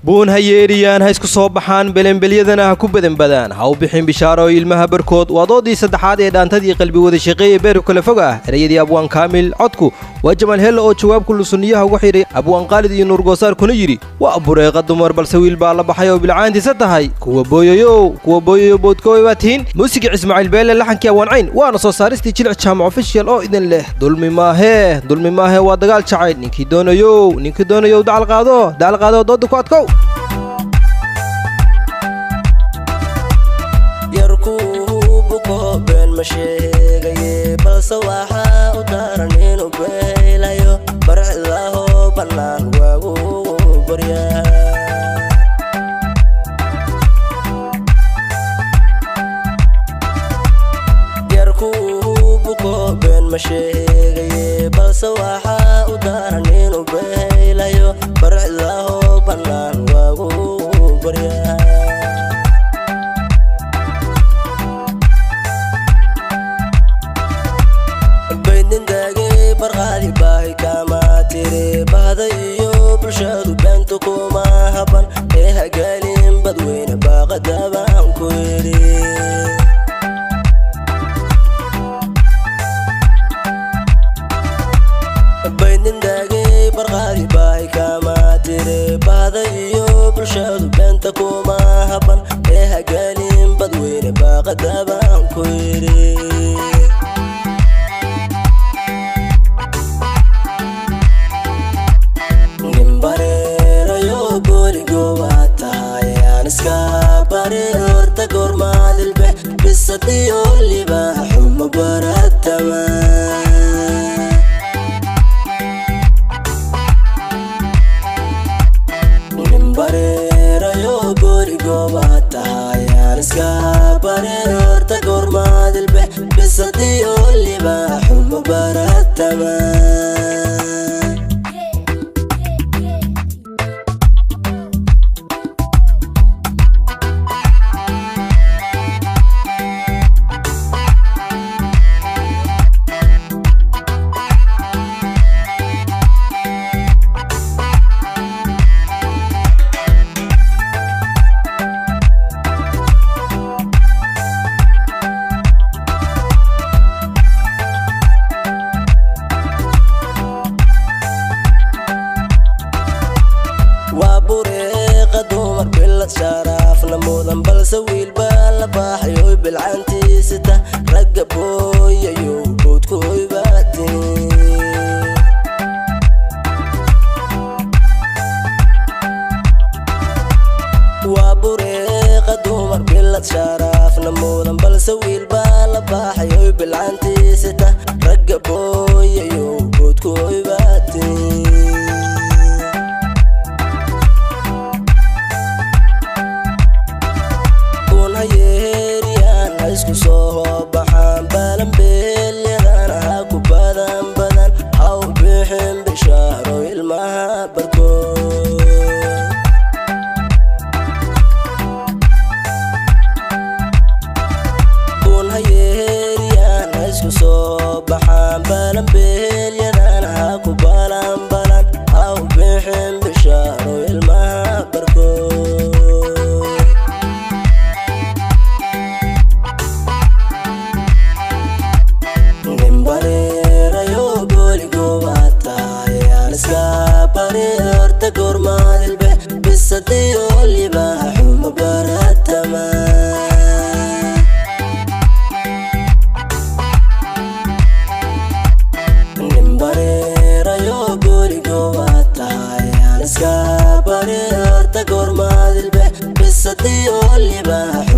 buun hayeeriyaan ha isku soo baxaan belenbelyadana ha ku badan badaan ha u bixin bishaaro ilmaha barkood waa doodii saddexaad ee dhaantadii qalbi wada shaqeeyay beer kala fog ah erayadii abwaan kaamil codku waa Jamal Hello oo jawaabku lusunniyaha ugu xiray abwaan Qaalid iyo Nuur Goosaar kuna yiri waa bureeqa dumar balse wiil baa la baxay oo bilcaantiisa tahay kuwa booyayo boodkooy baatiin muusiga Ismaaciil Beele laxankii awaan cayn waana soo saaristii jilc jaamac official oo idin leh dulmi maahe waa dagaal jacayl ninkii doonayo dacal qaado dood ku adkow بين مشيغي بلس واحا ودارنين وبيلايو برع الله بنان واغو بريا يركو بكو بين مشيغي بلس واحا ودارنين وبيلايو برع الله بنان واغو بريا برغالي باهي كما تري بهذا يوب الشادو بنتكو ما هبن إيها قالين بدوين باغد أبان كويري بين داقي برغالي باهي كما تري بهذا يوب الشادو بنتكو ما هبن إيها قالين بدوين باغد أبان كويري بسطي اللي باحو مباراتما من بريرا يو بوري قوباتا يا نسكا برير تقور ماد البح بسطي اللي باحو مباراتما شرف نموذن بالسويل بالباحي بالعنتي سته رقبوا يو بودكوي باتي وابوريق دومر بلد شرف نموذن بالسويل بالباحي بالعنتي سته رقبوا يو بودكوي باتي isku soo baxaan balan beelyadana ha ku badan ha u bixin bishaaro ilmaha barkood kun hayeeriyaan isku soo baxaan balan beelyadana ha ku balan ha u bixin bishaaro ilmaha barkood بسطي اللي باحو مباراتما نمبريرا يو بوري قواتا يا نسكا برير تقور ماد البح بسطي اللي باحو